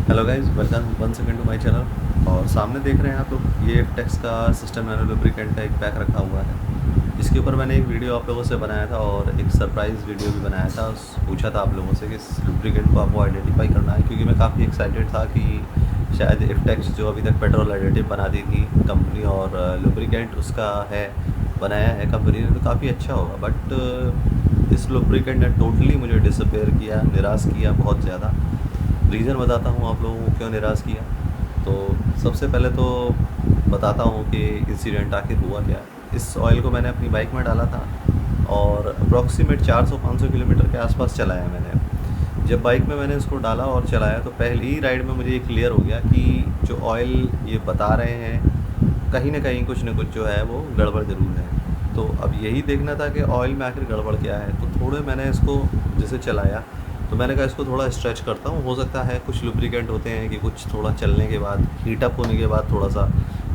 Hello guys, welcome one second to my channel. और सामने देख रहे हैं आप लोग, ये टेक्स का सिस्टम नैनो लुब्रिकेंट का एक पैक रखा हुआ है। इसके ऊपर मैंने एक वीडियो आप लोगों से बनाया था और एक सरप्राइज़ वीडियो भी बनाया था। पूछा था आप लोगों से कि इस लुब्रिकेंट को आपको आइडेंटिफाई करना है, क्योंकि मैं काफ़ी एक्साइटेड था कि शायद इफ्टेक्स जो अभी तक पेट्रोल एडिटिव बनाती थी कंपनी, और लुब्रिकेंट उसका है बनाया है कंपनी ने, तो काफ़ी अच्छा होगा। बट इस लुब्रिकेंट ने टोटली मुझे डिसअपेयर किया, निराश किया बहुत ज़्यादा। रीज़न बताता हूँ आप लोगों को क्यों निराश किया। तो सबसे पहले तो बताता हूँ कि इंसिडेंट आखिर हुआ क्या। इस ऑयल को मैंने अपनी बाइक में डाला था और अप्रॉक्सीमेट 400-500 किलोमीटर के आसपास चलाया मैंने। जब बाइक में मैंने इसको डाला और चलाया तो पहली ही राइड में मुझे ये क्लियर हो गया कि जो ऑयल ये बता रहे हैं कहीं ना कहीं कुछ न कुछ जो है वो गड़बड़ ज़रूर है। तो अब यही देखना था कि ऑयल में आखिर गड़बड़ क्या है। तो थोड़े मैंने इसको जैसे चलाया तो मैंने कहा इसको थोड़ा स्ट्रेच करता हूँ, हो सकता है कुछ लुब्रिकेंट होते हैं कि कुछ थोड़ा चलने के बाद, हीटअप होने के बाद थोड़ा सा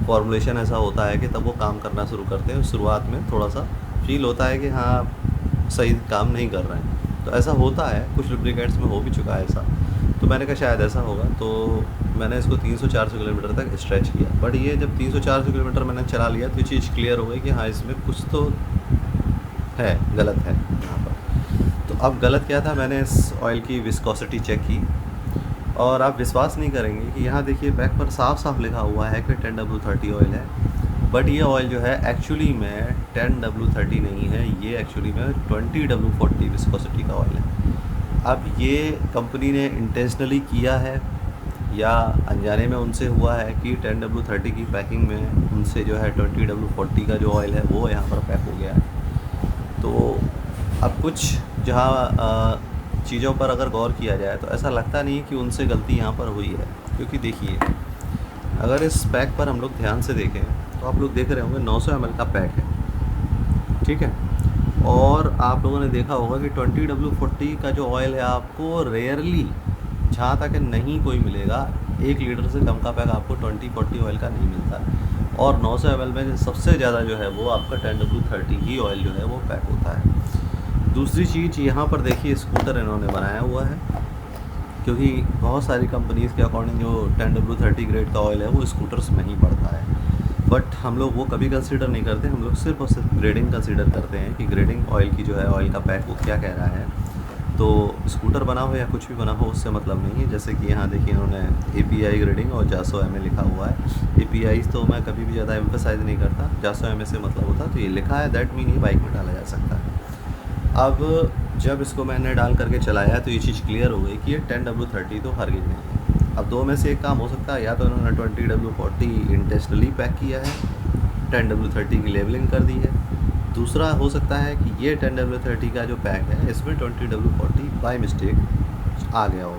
फॉर्मुलेशन ऐसा होता है कि तब वो काम करना शुरू करते हैं। शुरुआत में थोड़ा सा फील होता है कि हाँ सही काम नहीं कर रहे हैं, तो ऐसा होता है, कुछ लुब्रिकेंट्स में हो भी चुका है ऐसा। तो मैंने कहा शायद ऐसा होगा, तो मैंने इसको 300-400 किलोमीटर तक स्ट्रेच किया। बट ये जब 300-400 किलोमीटर मैंने चला लिया तो ये चीज़ क्लियर हो गई कि हाँ इसमें कुछ तो है, गलत है यहाँ पर। तो अब गलत क्या था, मैंने इस ऑयल की विस्कोसिटी चेक की और आप विश्वास नहीं करेंगे कि यहाँ देखिए पैक पर साफ साफ लिखा हुआ है कि 10W30 ऑयल है। बट ये ऑयल जो है एक्चुअली में 10W30 नहीं है, ये एक्चुअली में 20W40 विस्कोसिटी का ऑयल है। अब ये कंपनी ने इंटेंशनली किया है या अनजाने में उनसे हुआ है कि 10W30 की पैकिंग में उनसे जो है 20W40 का जो ऑयल है वो यहाँ पर पैक हो गया है। तो अब कुछ जहाँ चीज़ों पर अगर गौर किया जाए तो ऐसा लगता नहीं कि उनसे गलती यहाँ पर हुई है। क्योंकि देखिए, अगर इस पैक पर हम लोग ध्यान से देखें तो आप लोग देख रहे होंगे 900 ml का पैक है, ठीक है। और आप लोगों ने देखा होगा कि 20W40 का जो ऑयल है आपको रेयरली, जहाँ तक नहीं कोई मिलेगा, 1 लीटर से कम का पैक आपको 2040 ऑयल का नहीं मिलता। और 900 ml में सबसे ज़्यादा जो है वो आपका 10W30 ही ऑयल जो है वो पैक होता है। दूसरी चीज़ यहाँ पर देखिए, स्कूटर इन्होंने बनाया हुआ है, क्योंकि बहुत सारी कंपनीज़ के अकॉर्डिंग जो 10W30 ग्रेड का ऑयल है वो स्कूटर्स में ही पड़ता है। बट हम लोग वो कभी कंसीडर नहीं करते, हम लोग सिर्फ और सिर्फ ग्रेडिंग कंसीडर करते हैं कि ग्रेडिंग ऑयल की जो है, ऑयल का पैक वो क्या कह रहा है। तो स्कूटर बना हो या कुछ भी बना हो उससे मतलब नहीं है। जैसे कि यहाँ देखिए इन्होंने API ग्रेडिंग और 400 ml लिखा हुआ है। API तो मैं कभी भी ज़्यादा एम्फेसाइज नहीं करता, 400 ml से मतलब होता है, तो ये लिखा है, दैट मीन ये बाइक में डाला जा सकता है। अब जब इसको मैंने डाल करके चलाया तो ये चीज़ क्लियर हो गई कि ये 10W30 तो हरगिज़ नहीं है। अब दो में से एक काम हो सकता है, या तो इन्होंने 20W40 इंटेंशनली पैक किया है, 10W30 की लेबलिंग कर दी है। दूसरा हो सकता है कि ये 10W30 का जो पैक है इसमें 20W40 बाय मिस्टेक आ गया हो।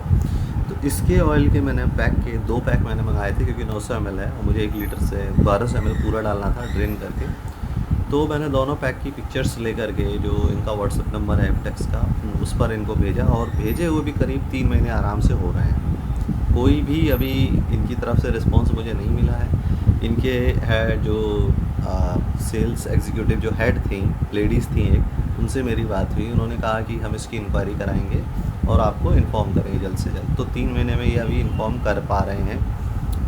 तो इसके ऑयल के मैंने पैक के 2 पैक मैंने मंगाए थे, क्योंकि 900 ml है और मुझे 1 लीटर से 1200 ml पूरा डालना था ड्रेन करके। तो मैंने दोनों पैक की पिक्चर्स लेकर के, जो इनका व्हाट्सएप नंबर है इफ्टेक्स का, उस पर इनको भेजा, और भेजे हुए भी करीब 3 महीने आराम से हो रहे हैं। कोई भी अभी इनकी तरफ से रिस्पांस मुझे नहीं मिला है। इनके है जो सेल्स एग्जीक्यूटिव जो हेड थी, लेडीज़ थी एक, उनसे मेरी बात हुई। उन्होंने कहा कि हम इसकी इंक्वायरी कराएंगे और आपको इन्फॉर्म करेंगे जल्द से जल्द। तो 3 महीने में ये अभी इन्फॉर्म कर पा रहे हैं,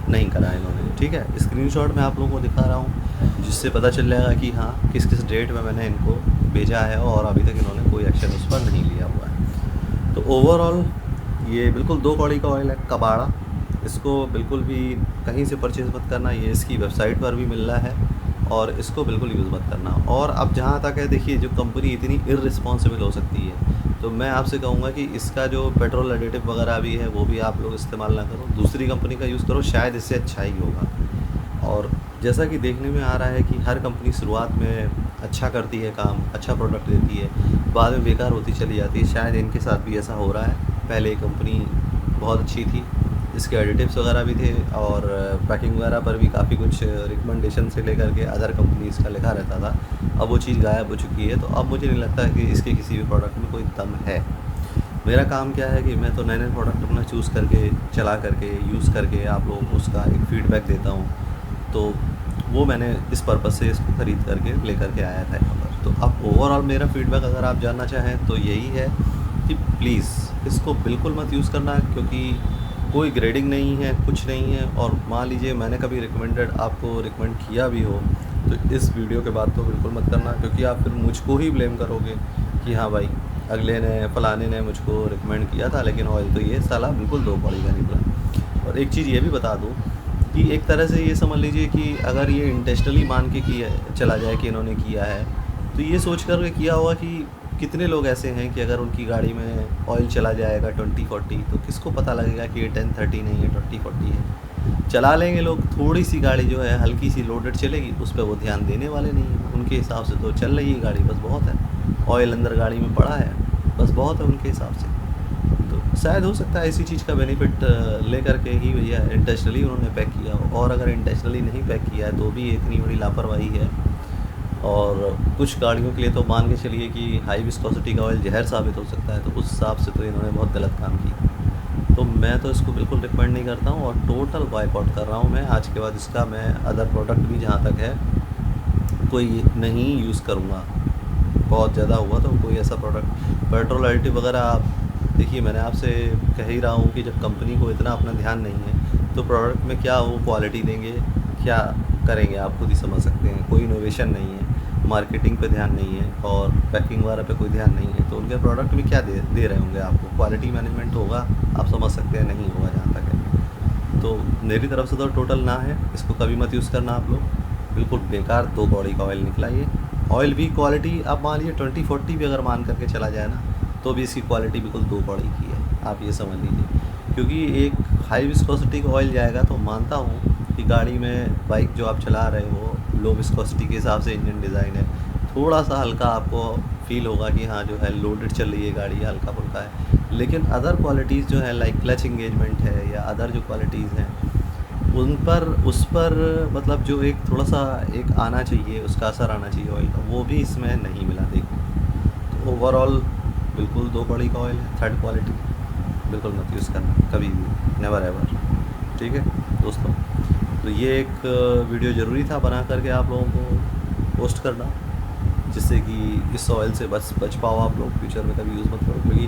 नहीं करा इन्होंने, ठीक है। स्क्रीनशॉट मैं आप लोगों को दिखा रहा हूँ, जिससे पता चल जाएगा कि हाँ किस किस डेट में मैंने इनको भेजा है और अभी तक इन्होंने कोई एक्शन उस पर नहीं लिया हुआ है। तो ओवरऑल ये बिल्कुल 2 कौड़ी का ऑयल है, कबाड़ा। इसको बिल्कुल भी कहीं से परचेज़ मत करना, ये इसकी वेबसाइट पर भी मिल रहा है, और इसको बिल्कुल यूज़ मत करना। और अब जहाँ तक है, देखिए जो कंपनी इतनी इररिस्पॉन्सिबल हो सकती है, तो मैं आपसे कहूँगा कि इसका जो पेट्रोल एडिटिव वगैरह भी है वो भी आप लोग इस्तेमाल ना करो, दूसरी कंपनी का यूज़ करो, शायद इससे अच्छा ही होगा। और जैसा कि देखने में आ रहा है कि हर कंपनी शुरुआत में अच्छा करती है काम, अच्छा प्रोडक्ट देती है, बाद में बेकार होती चली जाती है। शायद इनके साथ भी ऐसा हो रहा है। पहले ये कंपनी बहुत अच्छी थी, इसके एडिटिव्स वगैरह भी थे, और पैकिंग वगैरह पर भी काफ़ी कुछ रिकमेंडेशन से लेकर के अदर कंपनीज़ का लिखा रहता था। अब वो चीज़ गायब हो चुकी है। तो अब मुझे नहीं लगता कि इसके किसी भी प्रोडक्ट में कोई दम है। मेरा काम क्या है कि मैं तो नए नए प्रोडक्ट अपना चूज़ करके, चला करके, यूज़ करके आप लोगों को उसका एक फ़ीडबैक देता हूँ। तो वो मैंने इस पर्पज़ से इसको ख़रीद करके लेकर के आया था यहाँ पर। तो अब ओवरऑल मेरा फ़ीडबैक अगर आप जानना चाहें तो यही है कि प्लीज़ इसको बिल्कुल मत यूज़ करना, क्योंकि कोई ग्रेडिंग नहीं है, कुछ नहीं है। और मान लीजिए मैंने कभी आपको रिकमेंड किया भी हो तो इस वीडियो के बाद तो बिल्कुल मत करना, क्योंकि आप फिर मुझको ही ब्लेम करोगे कि हाँ भाई अगले ने फलाने ने मुझको रिकमेंड किया था लेकिन ऑयल तो ये साला बिल्कुल 2 कौड़ी का निकला। और एक चीज़ ये भी बता दूँ कि एक तरह से ये समझ लीजिए कि अगर ये इंटेंशनली मान के किया चला जाए कि इन्होंने किया है, तो ये सोच कर के किया होगा कि कितने लोग ऐसे हैं कि अगर उनकी गाड़ी में ऑयल चला जाएगा 20-40 तो किसको पता लगेगा कि ये 10-30 नहीं है, 20-40 है। चला लेंगे लोग, थोड़ी सी गाड़ी जो है हल्की सी लोडेड चलेगी उस पर वो ध्यान देने वाले नहीं हैं। उनके हिसाब से तो चल रही है गाड़ी, बस बहुत है, ऑयल अंदर गाड़ी में पड़ा है, बस बहुत है उनके हिसाब से। तो शायद हो सकता है इसी चीज़ का बेनिफिट ले करके ही भैया इंटेंशनली उन्होंने पैक किया हो। और अगर इंटेंशनली नहीं पैक किया है तो भी इतनी बड़ी लापरवाही है। और कुछ गाड़ियों के लिए तो मान के चलिए कि हाई विस्कोसिटी का ऑयल जहर साबित हो सकता है, तो उस हिसाब से तो इन्होंने बहुत गलत काम किया। तो मैं तो इसको बिल्कुल रिकमेंड नहीं करता हूँ और टोटल बॉयकॉट कर रहा हूँ मैं आज के बाद। इसका मैं अदर प्रोडक्ट भी जहाँ तक है कोई नहीं यूज़ करूँगा। बहुत ज़्यादा हुआ तो कोई ऐसा प्रोडक्ट पेट्रोल एडिटिव वगैरह आप देखिए, मैंने आपसे कह ही रहा हूँ कि जब कंपनी को इतना अपना ध्यान नहीं है तो प्रोडक्ट में क्या वो क्वालिटी देंगे, क्या करेंगे आप खुद ही समझ सकते हैं। कोई इनोवेशन नहीं है, मार्केटिंग पे ध्यान नहीं है और पैकिंग वगैरह पे कोई ध्यान नहीं है, तो उनके प्रोडक्ट में क्या दे रहे होंगे आपको। क्वालिटी मैनेजमेंट होगा, आप समझ सकते हैं, नहीं होगा जहाँ तक है। तो मेरी तरफ से तो टोटल ना है, इसको कभी मत यूज़ करना आप लोग, बिल्कुल बेकार 2 कौड़ी का ऑयल निकला ये। ऑयल भी क्वालिटी आप मान लीजिए 20-40 भी अगर मान करके चला जाए ना तो भी इसकी क्वालिटी बिल्कुल 2 कौड़ी की है, आप ये समझ लीजिए। क्योंकि एक हाई विस्कोसिटी का ऑयल जाएगा तो मानता हूँ कि गाड़ी में बाइक जो आप चला रहे हो लो विस्कोसिटी के हिसाब से इंजन डिज़ाइन है, थोड़ा सा हल्का आपको फील होगा कि हाँ जो है लोडेड चल रही है गाड़ी, हल्का फुल्का है। लेकिन अदर क्वालिटीज़ जो है लाइक क्लच इंगेजमेंट है या अदर जो क्वालिटीज़ हैं उस पर मतलब जो एक थोड़ा सा एक आना चाहिए, उसका असर आना चाहिए ऑयल का, वो भी इसमें नहीं मिला। देखो तो ओवरऑल बिल्कुल 2 कौड़ी का ऑयल है, थर्ड क्वालिटी, बिल्कुल मत यूज़ करना कभी भी, नेवर एवर। ठीक है दोस्तों, तो ये एक वीडियो ज़रूरी था बना करके आप लोगों को पोस्ट करना, जिससे कि इस ऑयल से बच पाओ आप लोग, फ्यूचर में कभी यूज़ मत करो। क्योंकि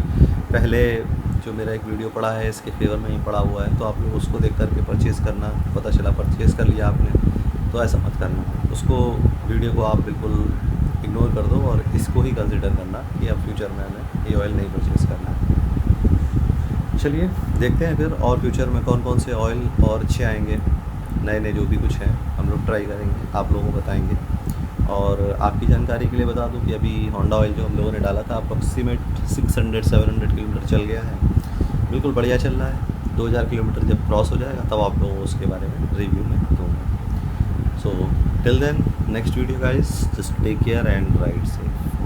पहले जो मेरा एक वीडियो पड़ा है इसके फेवर में ही पड़ा हुआ है, तो आप लोग उसको देख करके परचेज़ करना, पता चला परचेज़ कर लिया आपने तो ऐसा मत करना। उसको वीडियो को आप बिल्कुल इग्नोर कर दो और इसको ही कंसिडर करना कि अब फ्यूचर में हमें ये ऑयल नहीं परचेज़ करना है। चलिए देखते हैं फिर और फ्यूचर में कौन कौन से ऑयल और अच्छे आएंगे, नए नए जो भी कुछ हैं हम लोग ट्राई करेंगे, आप लोगों को बताएंगे। और आपकी जानकारी के लिए बता दूं कि अभी होंडा ऑयल जो हम लोगों ने डाला था अप्रॉक्सीमेट 600-700 किलोमीटर चल गया है, बिल्कुल बढ़िया चल रहा है। 2000 किलोमीटर जब क्रॉस हो जाएगा तब आप लोगों को उसके बारे में रिव्यू में दूँगा। So till then next video guys, just take care and ride safe.